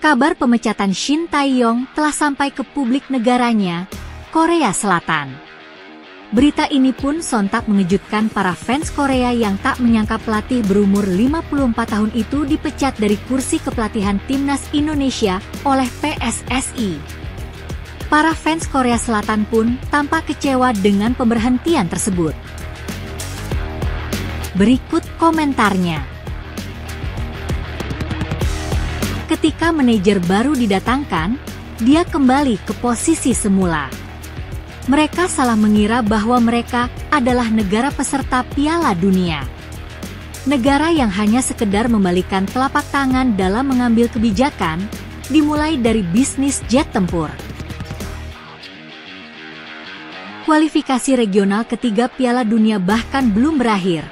Kabar pemecatan Shin Tae-yong telah sampai ke publik negaranya, Korea Selatan. Berita ini pun sontak mengejutkan para fans Korea yang tak menyangka pelatih berumur 54 tahun itu dipecat dari kursi kepelatihan timnas Indonesia oleh PSSI. Para fans Korea Selatan pun tampak kecewa dengan pemberhentian tersebut. Berikut komentarnya. Ketika manajer baru didatangkan, dia kembali ke posisi semula. Mereka salah mengira bahwa mereka adalah negara peserta Piala Dunia. Negara yang hanya sekedar membalikkan telapak tangan dalam mengambil kebijakan, dimulai dari bisnis jet tempur. Kualifikasi regional ketiga Piala Dunia bahkan belum berakhir,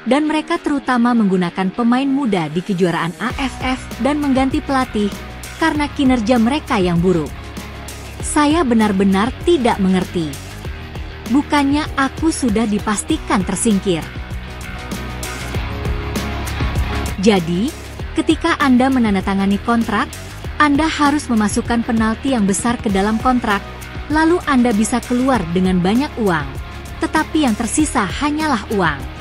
dan mereka terutama menggunakan pemain muda di kejuaraan AFF dan mengganti pelatih karena kinerja mereka yang buruk. Saya benar-benar tidak mengerti. Bukannya aku sudah dipastikan tersingkir. Jadi, ketika Anda menandatangani kontrak, Anda harus memasukkan penalti yang besar ke dalam kontrak, lalu Anda bisa keluar dengan banyak uang, tetapi yang tersisa hanyalah uang.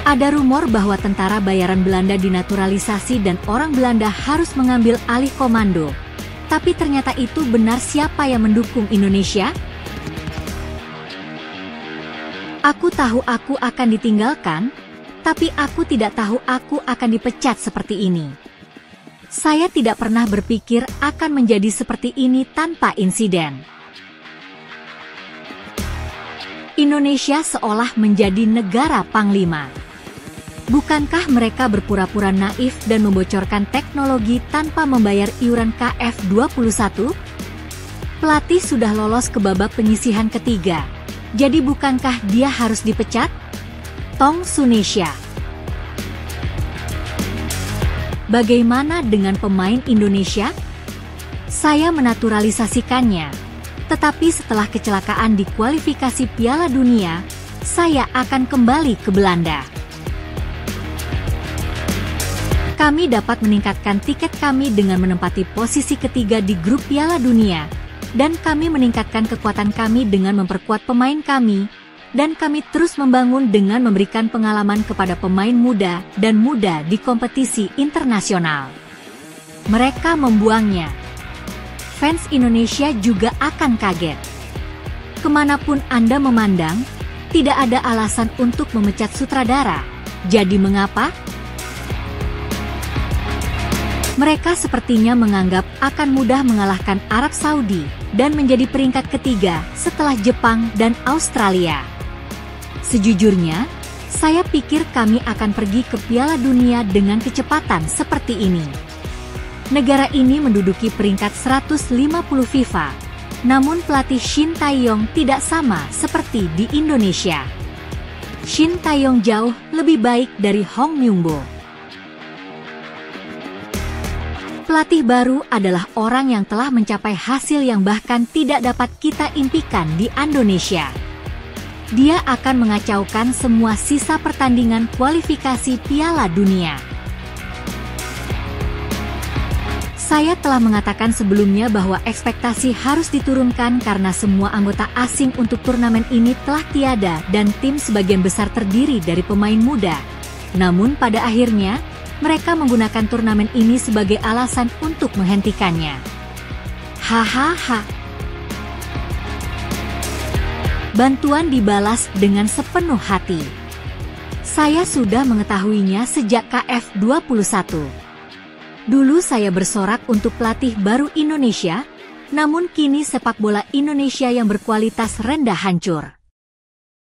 Ada rumor bahwa tentara bayaran Belanda dinaturalisasi dan orang Belanda harus mengambil alih komando. Tapi ternyata itu benar. Siapa yang mendukung Indonesia? Aku tahu aku akan ditinggalkan, tapi aku tidak tahu aku akan dipecat seperti ini. Saya tidak pernah berpikir akan menjadi seperti ini tanpa insiden. Indonesia seolah menjadi negara panglima. Bukankah mereka berpura-pura naif dan membocorkan teknologi tanpa membayar iuran KF21? Pelatih sudah lolos ke babak penyisihan ketiga. Jadi bukankah dia harus dipecat? Tong Sunesha. Bagaimana dengan pemain Indonesia? Saya menaturalisasikannya. Tetapi setelah kecelakaan di kualifikasi Piala Dunia, saya akan kembali ke Belanda. Kami dapat meningkatkan tiket kami dengan menempati posisi ketiga di grup Piala Dunia, dan kami meningkatkan kekuatan kami dengan memperkuat pemain kami, dan kami terus membangun dengan memberikan pengalaman kepada pemain muda dan muda di kompetisi internasional. Mereka membuangnya. Fans Indonesia juga akan kaget. Kemanapun Anda memandang, tidak ada alasan untuk memecat sutradara. Jadi mengapa? Mereka sepertinya menganggap akan mudah mengalahkan Arab Saudi dan menjadi peringkat ketiga setelah Jepang dan Australia. Sejujurnya, saya pikir kami akan pergi ke Piala Dunia dengan kecepatan seperti ini. Negara ini menduduki peringkat 150 FIFA, namun pelatih Shin Tae-yong tidak sama seperti di Indonesia. Shin Tae-yong jauh lebih baik dari Hong Myung-bo. Pelatih baru adalah orang yang telah mencapai hasil yang bahkan tidak dapat kita impikan di Indonesia. Dia akan mengacaukan semua sisa pertandingan kualifikasi Piala Dunia. Saya telah mengatakan sebelumnya bahwa ekspektasi harus diturunkan karena semua anggota asing untuk turnamen ini telah tiada dan tim sebagian besar terdiri dari pemain muda. Namun pada akhirnya, mereka menggunakan turnamen ini sebagai alasan untuk menghentikannya. Hahaha. Bantuan dibalas dengan sepenuh hati. Saya sudah mengetahuinya sejak KF21. Dulu saya bersorak untuk pelatih baru Indonesia, namun kini sepak bola Indonesia yang berkualitas rendah hancur.